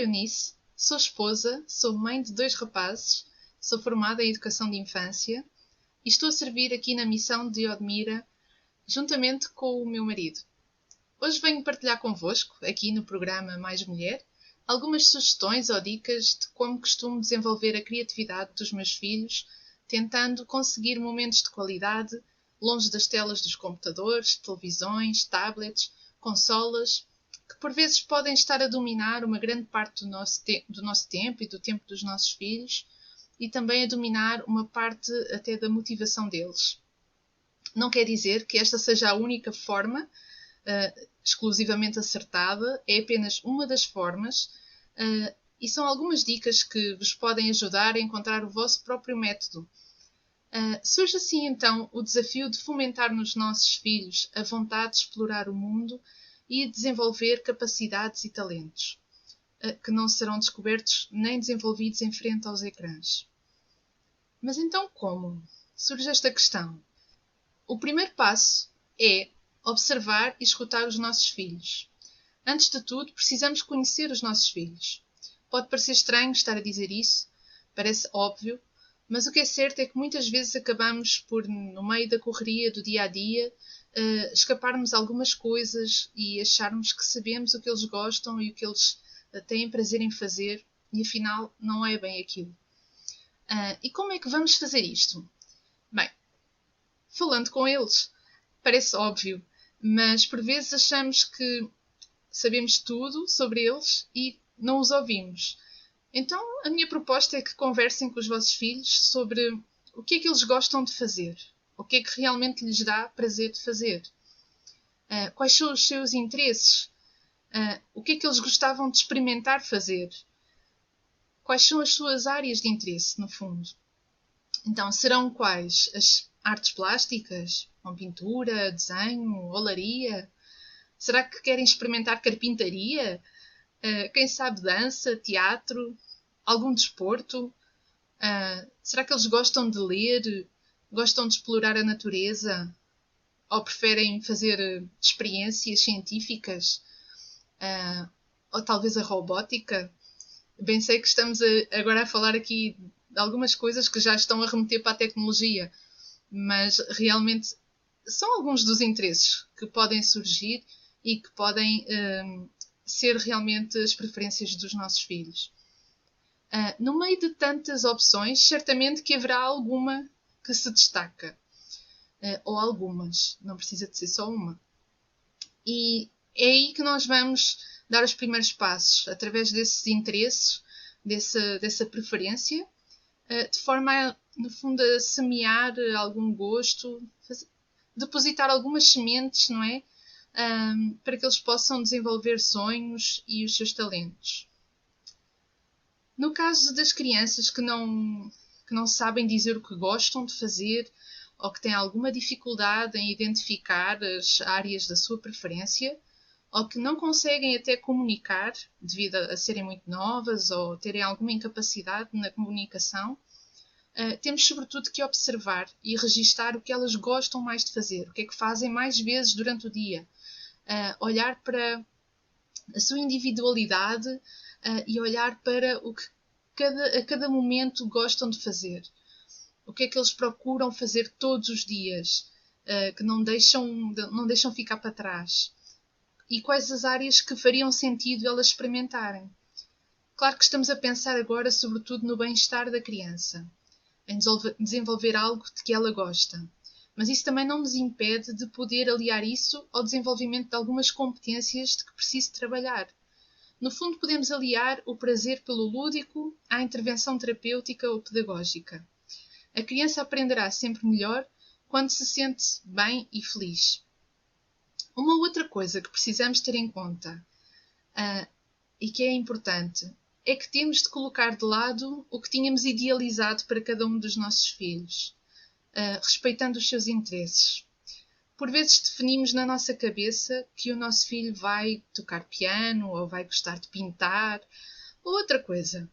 Eunice, sou esposa, sou mãe de 2 rapazes, sou formada em Educação de Infância e estou a servir aqui na missão de Odmira, juntamente com o meu marido. Hoje venho partilhar convosco, aqui no programa Mais Mulher, algumas sugestões ou dicas de como costumo desenvolver a criatividade dos meus filhos, tentando conseguir momentos de qualidade, longe das telas dos computadores, televisões, tablets, consolas, que por vezes podem estar a dominar uma grande parte do nosso tempo e do tempo dos nossos filhos, e também a dominar uma parte até da motivação deles. Não quer dizer que esta seja a única forma exclusivamente acertada, é apenas uma das formas e são algumas dicas que vos podem ajudar a encontrar o vosso próprio método. Surge assim então o desafio de fomentar nos nossos filhos a vontade de explorar o mundo e desenvolver capacidades e talentos, que não serão descobertos nem desenvolvidos em frente aos ecrãs. Mas então como? Surge esta questão. O primeiro passo é observar e escutar os nossos filhos. Antes de tudo, precisamos conhecer os nossos filhos. Pode parecer estranho estar a dizer isso, parece óbvio, mas o que é certo é que muitas vezes acabamos por, no meio da correria do dia-a-dia, escaparmos algumas coisas e acharmos que sabemos o que eles gostam e o que eles têm prazer em fazer, e afinal não é bem aquilo. E como é que vamos fazer isto? Bem, falando com eles. Parece óbvio, mas por vezes achamos que sabemos tudo sobre eles e não os ouvimos. Então, a minha proposta é que conversem com os vossos filhos sobre o que é que eles gostam de fazer, o que é que realmente lhes dá prazer de fazer, quais são os seus interesses, o que é que eles gostavam de experimentar fazer, quais são as suas áreas de interesse, no fundo. Então, serão quais? As artes plásticas, com pintura, desenho, olaria? Será que querem experimentar carpintaria? Quem sabe dança, teatro, algum desporto? Será que eles gostam de ler? Gostam de explorar a natureza? Ou preferem fazer experiências científicas? Ou talvez a robótica? Bem sei que estamos agora a falar aqui de algumas coisas que já estão a remeter para a tecnologia, mas realmente são alguns dos interesses que podem surgir e que podem ser realmente as preferências dos nossos filhos. No meio de tantas opções, certamente que haverá alguma que se destaca. Ou algumas, não precisa de ser só uma. E é aí que nós vamos dar os primeiros passos, através desses interesses, dessa preferência, de forma a, no fundo, a semear algum gosto, depositar algumas sementes, não é? Para que eles possam desenvolver sonhos e os seus talentos. No caso das crianças que não sabem dizer o que gostam de fazer ou que têm alguma dificuldade em identificar as áreas da sua preferência ou que não conseguem até comunicar devido a serem muito novas ou terem alguma incapacidade na comunicação, temos sobretudo que observar e registar o que elas gostam mais de fazer, o que é que fazem mais vezes durante o dia, olhar para a sua individualidade e olhar para o que a cada momento gostam de fazer. O que é que eles procuram fazer todos os dias, que não deixam ficar para trás. E quais as áreas que fariam sentido elas experimentarem. Claro que estamos a pensar agora sobretudo no bem-estar da criança, em desenvolver algo de que ela gosta. Mas isso também não nos impede de poder aliar isso ao desenvolvimento de algumas competências de que preciso trabalhar. No fundo, podemos aliar o prazer pelo lúdico à intervenção terapêutica ou pedagógica. A criança aprenderá sempre melhor quando se sente bem e feliz. Uma outra coisa que precisamos ter em conta e que é importante é que temos de colocar de lado o que tínhamos idealizado para cada um dos nossos filhos, respeitando os seus interesses. Por vezes definimos na nossa cabeça que o nosso filho vai tocar piano ou vai gostar de pintar ou outra coisa.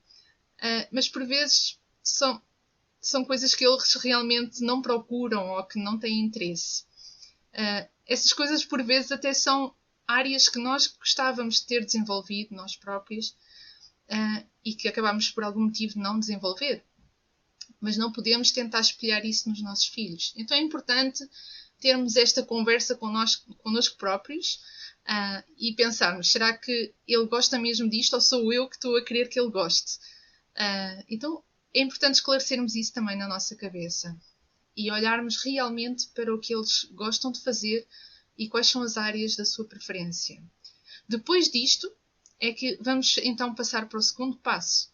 Mas por vezes são coisas que eles realmente não procuram ou que não têm interesse. Essas coisas por vezes até são áreas que nós gostávamos de ter desenvolvido nós próprios, e que acabamos por algum motivo não desenvolver. Mas não podemos tentar espelhar isso nos nossos filhos. Então é importante termos esta conversa connosco próprios e pensarmos, será que ele gosta mesmo disto ou sou eu que estou a querer que ele goste? Então é importante esclarecermos isso também na nossa cabeça e olharmos realmente para o que eles gostam de fazer e quais são as áreas da sua preferência. Depois disto é que vamos então passar para o segundo passo,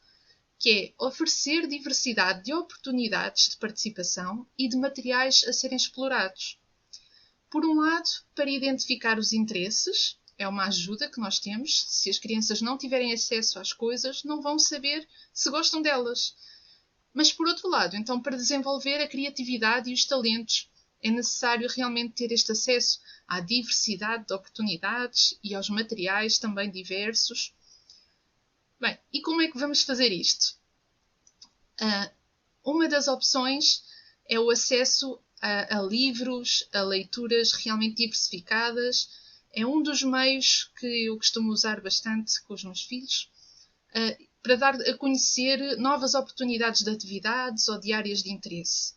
que é oferecer diversidade de oportunidades de participação e de materiais a serem explorados. Por um lado, para identificar os interesses, é uma ajuda que nós temos. Se as crianças não tiverem acesso às coisas, não vão saber se gostam delas. Mas por outro lado, então, para desenvolver a criatividade e os talentos, é necessário realmente ter este acesso à diversidade de oportunidades e aos materiais também diversos. Bem, e como é que vamos fazer isto? Uma das opções é o acesso a livros, a leituras realmente diversificadas. É um dos meios que eu costumo usar bastante com os meus filhos para dar a conhecer novas oportunidades de atividades ou de áreas de interesse.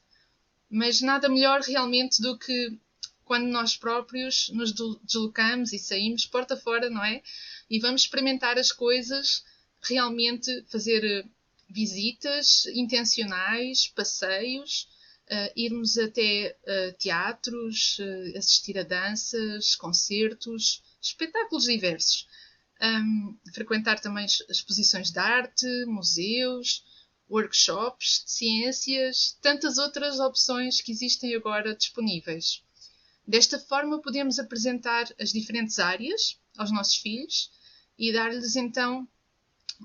Mas nada melhor realmente do que quando nós próprios nos deslocamos e saímos porta fora, não é? E vamos experimentar as coisas, realmente fazer visitas intencionais, passeios, irmos até teatros, assistir a danças, concertos, espetáculos diversos. Frequentar também exposições de arte, museus, workshops de ciências, tantas outras opções que existem agora disponíveis. Desta forma, podemos apresentar as diferentes áreas aos nossos filhos e dar-lhes então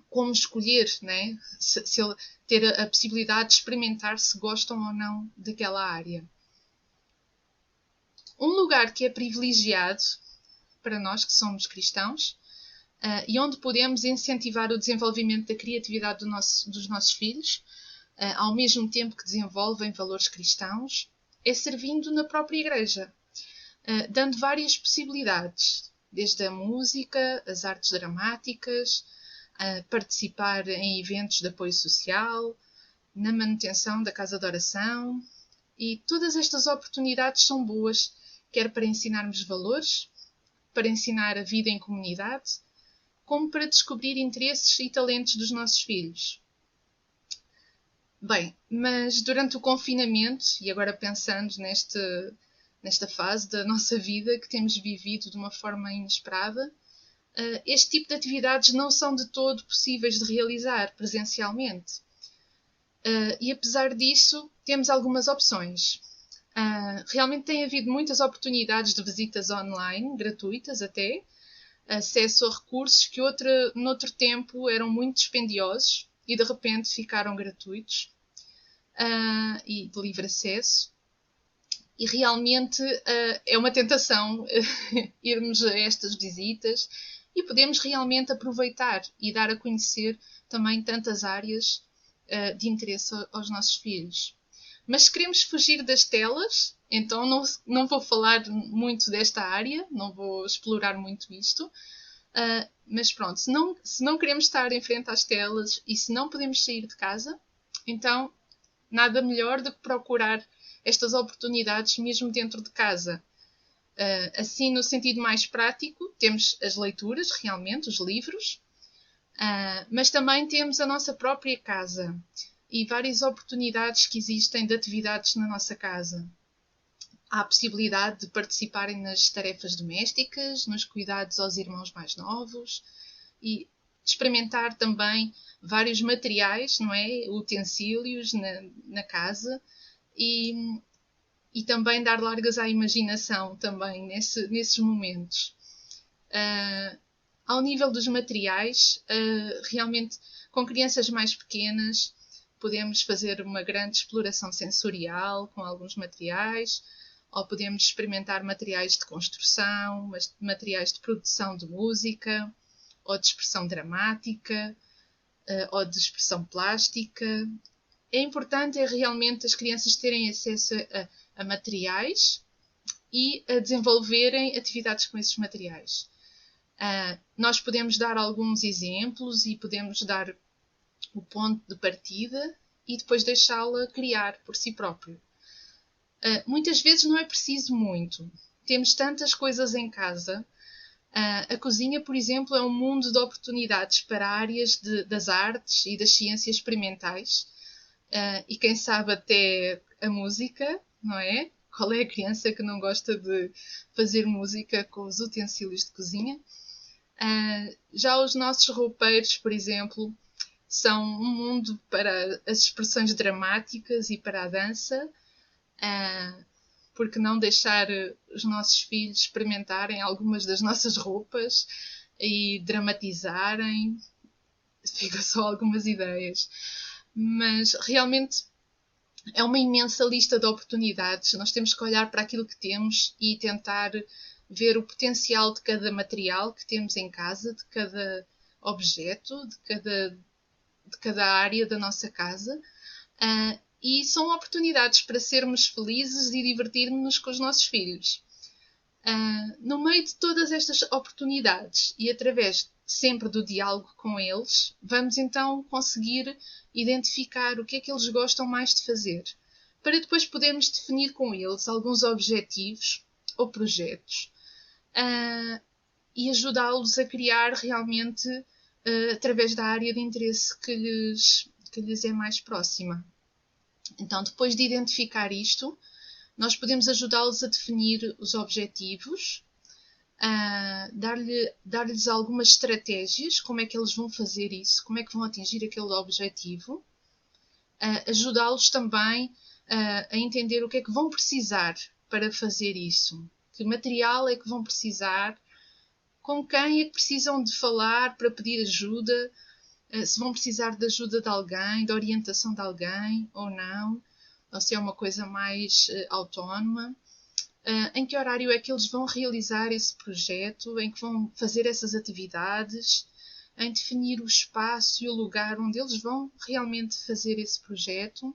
como escolher, né? Se ele ter a possibilidade de experimentar se gostam ou não daquela área. Um lugar que é privilegiado para nós que somos cristãos e onde podemos incentivar o desenvolvimento da criatividade dos nossos filhos, ao mesmo tempo que desenvolvem valores cristãos, é servindo na própria igreja, dando várias possibilidades, desde a música, as artes dramáticas, participar em eventos de apoio social, na manutenção da casa de oração. E todas estas oportunidades são boas, quer para ensinarmos valores, para ensinar a vida em comunidade, como para descobrir interesses e talentos dos nossos filhos. Bem, mas durante o confinamento, e agora pensando nesta fase da nossa vida que temos vivido de uma forma inesperada, este tipo de atividades não são de todo possíveis de realizar presencialmente. E apesar disso, temos algumas opções. Realmente tem havido muitas oportunidades de visitas online, gratuitas até, acesso a recursos que noutro tempo eram muito dispendiosos e de repente ficaram gratuitos e de livre acesso. E realmente é uma tentação irmos a estas visitas e podemos realmente aproveitar e dar a conhecer também tantas áreas de interesse aos nossos filhos. Mas se queremos fugir das telas, então não vou falar muito desta área, não vou explorar muito isto. Mas pronto, se não queremos estar em frente às telas e se não podemos sair de casa, então nada melhor do que procurar estas oportunidades mesmo dentro de casa. Assim, no sentido mais prático, temos as leituras, realmente, os livros, mas também temos a nossa própria casa e várias oportunidades que existem de atividades na nossa casa. Há a possibilidade de participarem nas tarefas domésticas, nos cuidados aos irmãos mais novos e de experimentar também vários materiais, não é? Utensílios na casa e também dar largas à imaginação também nesses momentos. Ao nível dos materiais, realmente com crianças mais pequenas podemos fazer uma grande exploração sensorial com alguns materiais, ou podemos experimentar materiais de construção, materiais de produção de música, ou de expressão dramática, ou de expressão plástica. É importante realmente as crianças terem acesso a materiais e a desenvolverem atividades com esses materiais. Nós podemos dar alguns exemplos e podemos dar o ponto de partida e depois deixá-la criar por si própria. Muitas vezes não é preciso muito. Temos tantas coisas em casa. A cozinha, por exemplo, é um mundo de oportunidades para áreas das artes e das ciências experimentais. E quem sabe até a música, não é? Qual é a criança que não gosta de fazer música com os utensílios de cozinha? Já os nossos roupeiros, por exemplo, são um mundo para as expressões dramáticas e para a dança. Porque não deixar os nossos filhos experimentarem algumas das nossas roupas e dramatizarem? Fica só algumas ideias. Mas realmente é uma imensa lista de oportunidades. Nós temos que olhar para aquilo que temos e tentar ver o potencial de cada material que temos em casa, de cada objeto, de cada área da nossa casa. E são oportunidades para sermos felizes e divertirmos-nos com os nossos filhos. No meio de todas estas oportunidades e através sempre do diálogo com eles, vamos então conseguir identificar o que é que eles gostam mais de fazer, para depois podermos definir com eles alguns objetivos ou projetos e ajudá-los a criar realmente através da área de interesse que lhes é mais próxima. Então, depois de identificar isto, nós podemos ajudá-los a definir os objetivos, dar-lhes algumas estratégias, como é que eles vão fazer isso, como é que vão atingir aquele objetivo, ajudá-los também a entender o que é que vão precisar para fazer isso, que material é que vão precisar, com quem é que precisam de falar para pedir ajuda, se vão precisar de ajuda de alguém, de orientação de alguém ou não, ou se é uma coisa mais autónoma. Em que horário é que eles vão realizar esse projeto, em que vão fazer essas atividades, em definir o espaço e o lugar onde eles vão realmente fazer esse projeto.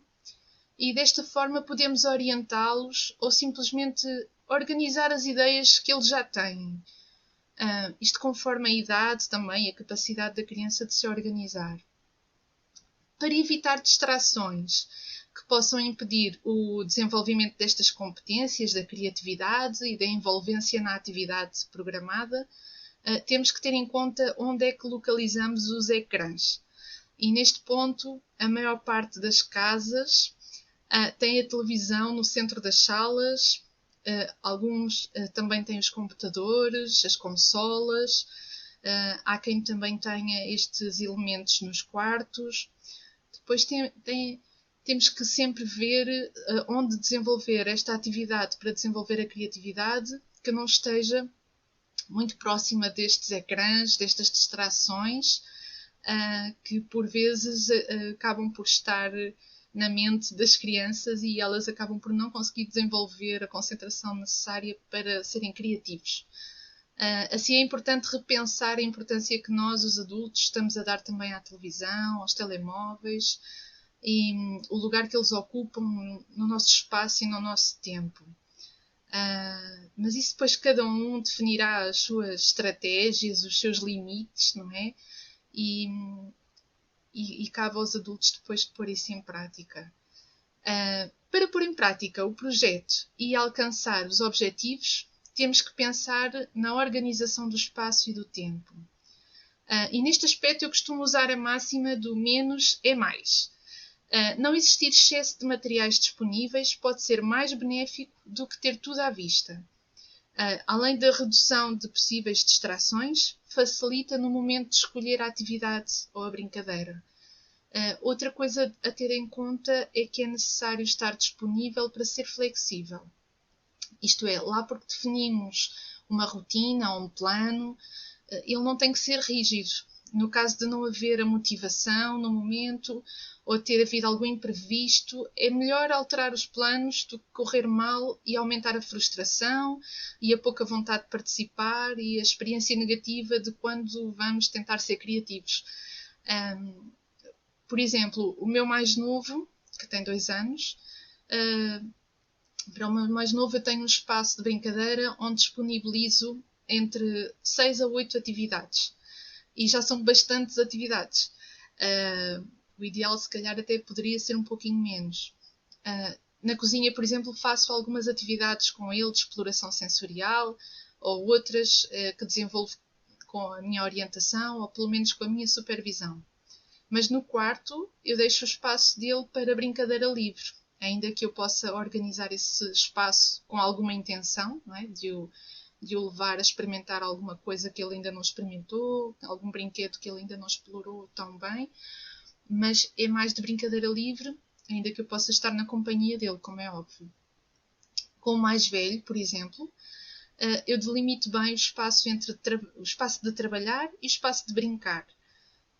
E desta forma podemos orientá-los ou simplesmente organizar as ideias que eles já têm. Isto conforme a idade também e a capacidade da criança de se organizar. Para evitar distrações que possam impedir o desenvolvimento destas competências, da criatividade e da envolvência na atividade programada, temos que ter em conta onde é que localizamos os ecrãs. E neste ponto, a maior parte das casas tem a televisão no centro das salas. Alguns também têm os computadores, as consolas. Há quem também tenha estes elementos nos quartos. Depois temos que sempre ver onde desenvolver esta atividade para desenvolver a criatividade, que não esteja muito próxima destes ecrãs, destas distrações, que por vezes acabam por estar na mente das crianças e elas acabam por não conseguir desenvolver a concentração necessária para serem criativos. Assim é importante repensar a importância que nós, os adultos, estamos a dar também à televisão, aos telemóveis e o lugar que eles ocupam no nosso espaço e no nosso tempo. Mas isso depois cada um definirá as suas estratégias, os seus limites, não é? E cabe aos adultos depois de pôr isso em prática. Para pôr em prática o projeto e alcançar os objetivos, temos que pensar na organização do espaço e do tempo. E neste aspecto eu costumo usar a máxima do menos é mais. Não existir excesso de materiais disponíveis pode ser mais benéfico do que ter tudo à vista. Além da redução de possíveis distrações, facilita no momento de escolher a atividade ou a brincadeira. Outra coisa a ter em conta é que é necessário estar disponível para ser flexível. Isto é, lá porque definimos uma rotina ou um plano, ele não tem que ser rígido. No caso de não haver a motivação no momento ou ter havido algum imprevisto, é melhor alterar os planos do que correr mal e aumentar a frustração e a pouca vontade de participar e a experiência negativa de quando vamos tentar ser criativos. Por exemplo, o meu mais novo, que tem 2 anos, para o meu mais novo eu tenho um espaço de brincadeira onde disponibilizo entre 6 a 8 atividades. E já são bastantes atividades. O ideal, se calhar, até poderia ser um pouquinho menos. Na cozinha, por exemplo, faço algumas atividades com ele de exploração sensorial, ou outras que desenvolvo com a minha orientação, ou pelo menos com a minha supervisão. Mas no quarto, eu deixo o espaço dele para brincadeira livre, ainda que eu possa organizar esse espaço com alguma intenção, não é? de o levar a experimentar alguma coisa que ele ainda não experimentou, algum brinquedo que ele ainda não explorou tão bem, mas é mais de brincadeira livre, ainda que eu possa estar na companhia dele, como é óbvio. Com o mais velho, por exemplo, eu delimito bem o espaço entre o espaço de trabalhar e o espaço de brincar.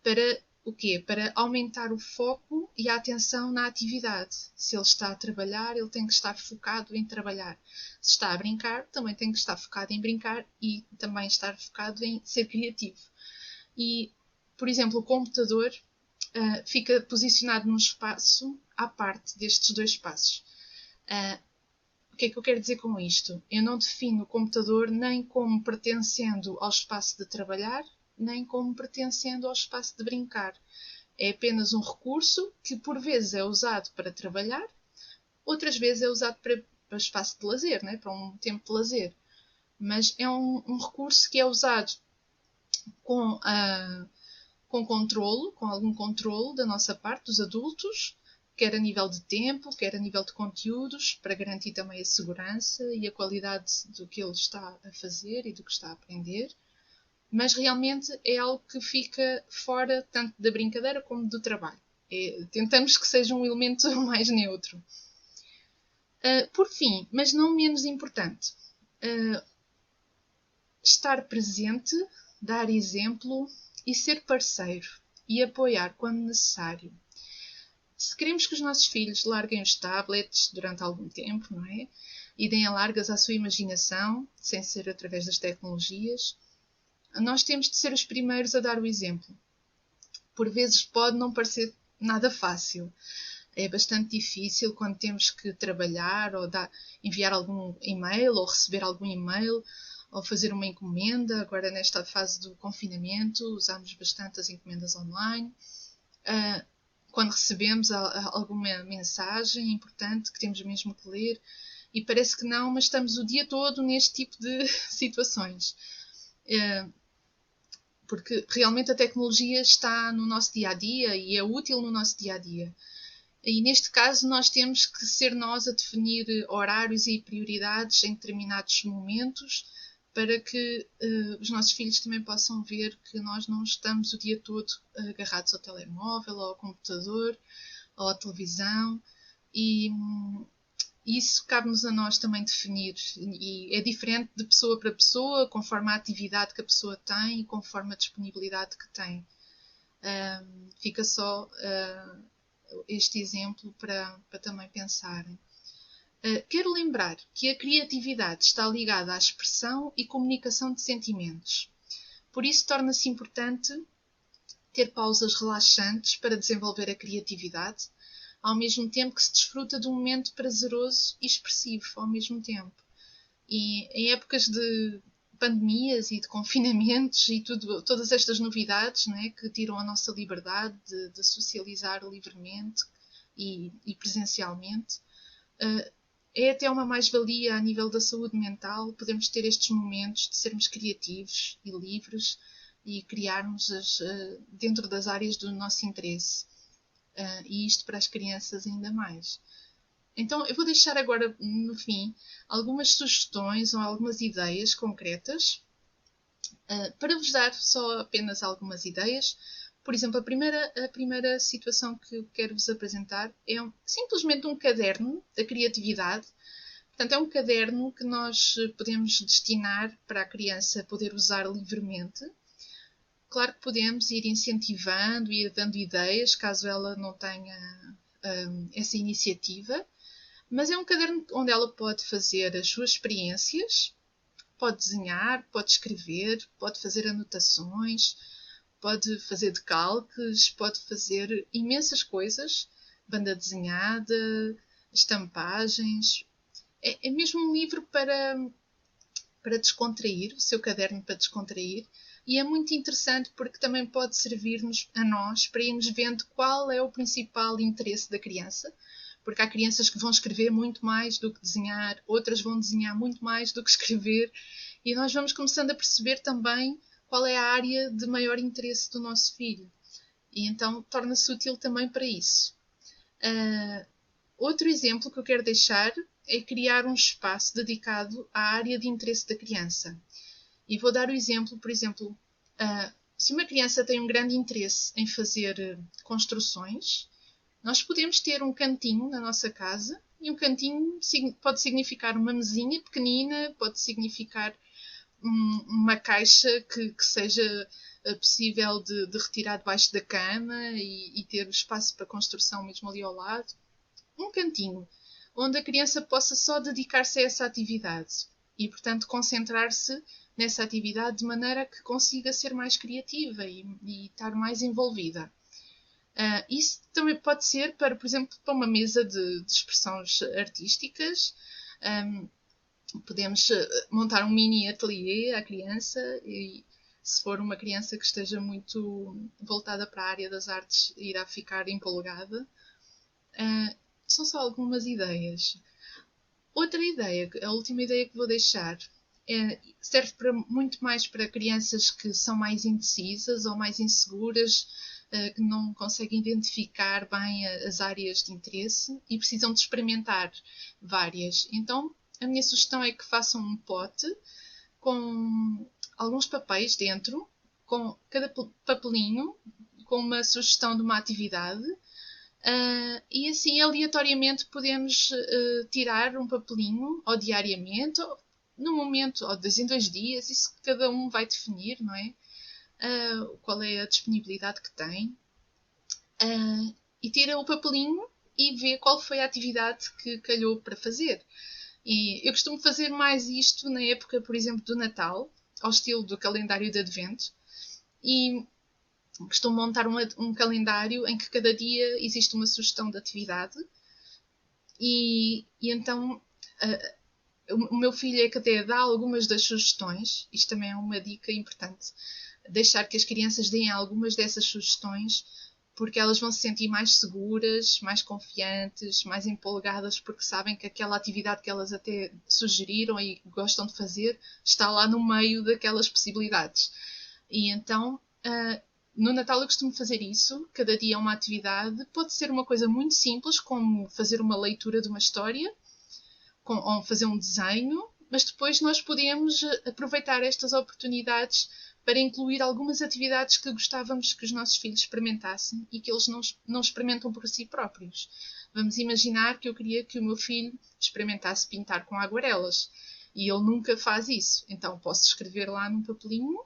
Para o quê? Para aumentar o foco e a atenção na atividade. Se ele está a trabalhar, ele tem que estar focado em trabalhar. Se está a brincar, também tem que estar focado em brincar e também estar focado em ser criativo. E, por exemplo, o computador fica posicionado num espaço à parte destes dois espaços. O que é que eu quero dizer com isto? Eu não defino o computador nem como pertencendo ao espaço de trabalhar, nem como pertencendo ao espaço de brincar. É apenas um recurso que por vezes é usado para trabalhar, outras vezes é usado para espaço de lazer, né? Para um tempo de lazer. Mas é um recurso que é usado com controlo, com algum controlo da nossa parte, dos adultos, quer a nível de tempo, quer a nível de conteúdos, para garantir também a segurança e a qualidade do que ele está a fazer e do que está a aprender. Mas realmente é algo que fica fora tanto da brincadeira como do trabalho. Tentamos que seja um elemento mais neutro. Por fim, mas não menos importante, estar presente, dar exemplo e ser parceiro e apoiar quando necessário. Se queremos que os nossos filhos larguem os tablets durante algum tempo, não é? E deem largas à sua imaginação, sem ser através das tecnologias, nós temos de ser os primeiros a dar o exemplo. Por vezes pode não parecer nada fácil. É bastante difícil quando temos que trabalhar ou enviar algum e-mail ou receber algum e-mail ou fazer uma encomenda. Agora, nesta fase do confinamento, usamos bastante as encomendas online. Quando recebemos alguma mensagem importante que temos mesmo que ler, e parece que não, mas estamos o dia todo neste tipo de situações. Porque realmente a tecnologia está no nosso dia-a-dia e é útil no nosso dia-a-dia. E neste caso nós temos que ser nós a definir horários e prioridades em determinados momentos para que os nossos filhos também possam ver que nós não estamos o dia todo agarrados ao telemóvel, ou ao computador, ou à televisão. E isso cabe-nos a nós também definir. E é diferente de pessoa para pessoa, conforme a atividade que a pessoa tem e conforme a disponibilidade que tem. Fica só este exemplo para também pensarem. Quero lembrar que a criatividade está ligada à expressão e comunicação de sentimentos. Por isso, torna-se importante ter pausas relaxantes para desenvolver a criatividade, ao mesmo tempo que se desfruta de um momento prazeroso e expressivo ao mesmo tempo. E em épocas de pandemias e de confinamentos e todas estas novidades, né, que tiram a nossa liberdade de socializar livremente e presencialmente, é até uma mais-valia a nível da saúde mental podermos ter estes momentos de sermos criativos e livres e criarmos dentro das áreas do nosso interesse. E isto para as crianças ainda mais. Então eu vou deixar agora, no fim, algumas sugestões ou algumas ideias concretas para vos dar só apenas algumas ideias. Por exemplo, a primeira situação que eu quero vos apresentar é simplesmente um caderno da criatividade. Portanto, é um caderno que nós podemos destinar para a criança poder usar livremente. Claro que podemos ir incentivando e ir dando ideias, caso ela não tenha essa iniciativa. Mas é um caderno onde ela pode fazer as suas experiências, pode desenhar, pode escrever, pode fazer anotações, pode fazer decalques, pode fazer imensas coisas, banda desenhada, estampagens. É mesmo um livro para descontrair, o seu caderno para descontrair. E é muito interessante porque também pode servir-nos a nós para irmos vendo qual é o principal interesse da criança. Porque há crianças que vão escrever muito mais do que desenhar, outras vão desenhar muito mais do que escrever. E nós vamos começando a perceber também qual é a área de maior interesse do nosso filho. E então torna-se útil também para isso. Outro exemplo que eu quero deixar é criar um espaço dedicado à área de interesse da criança. E vou dar o exemplo, por exemplo, se uma criança tem um grande interesse em fazer construções, nós podemos ter um cantinho na nossa casa, e um cantinho pode significar uma mesinha pequenina, pode significar uma caixa que seja possível de retirar debaixo da cama e ter espaço para construção mesmo ali ao lado. Um cantinho onde a criança possa só dedicar-se a essa atividade e, portanto, concentrar-se nessa atividade de maneira que consiga ser mais criativa e estar mais envolvida. Isso também pode ser para, por exemplo, para uma mesa de expressões artísticas. Podemos montar um mini ateliê à criança e, se for uma criança que esteja muito voltada para a área das artes, irá ficar empolgada. São só algumas ideias. Outra ideia, a última ideia que vou deixar, serve muito mais para crianças que são mais indecisas ou mais inseguras, que não conseguem identificar bem as áreas de interesse e precisam de experimentar várias. Então, a minha sugestão é que façam um pote com alguns papéis dentro, com cada papelinho com uma sugestão de uma atividade. E assim, aleatoriamente, podemos tirar um papelinho, ou diariamente, ou no momento, ou de 2 em 2 dias, isso cada um vai definir, não é? Qual é a disponibilidade que tem. E tira o papelinho e vê qual foi a atividade que calhou para fazer. E eu costumo fazer mais isto na época, por exemplo, do Natal, ao estilo do calendário de Advento. E costumo montar um calendário em que cada dia existe uma sugestão de atividade. E então o meu filho é que até dá algumas das sugestões. Isto também é uma dica importante. Deixar que as crianças deem algumas dessas sugestões, porque elas vão se sentir mais seguras, mais confiantes, mais empolgadas, porque sabem que aquela atividade que elas até sugeriram e gostam de fazer está lá no meio daquelas possibilidades. E então, no Natal eu costumo fazer isso, cada dia é uma atividade. Pode ser uma coisa muito simples, como fazer uma leitura de uma história, ou fazer um desenho, mas depois nós podemos aproveitar estas oportunidades para incluir algumas atividades que gostávamos que os nossos filhos experimentassem e que eles não experimentam por si próprios. Vamos imaginar que eu queria que o meu filho experimentasse pintar com aguarelas e ele nunca faz isso. Então posso escrever lá num papelinho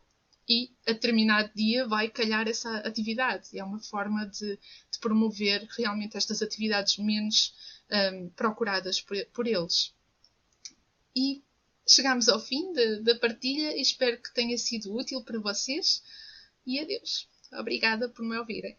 e a determinado dia vai calhar essa atividade. E é uma forma de promover realmente estas atividades menos procuradas por eles. E chegamos ao fim da partilha e espero que tenha sido útil para vocês. E adeus. Obrigada por me ouvirem.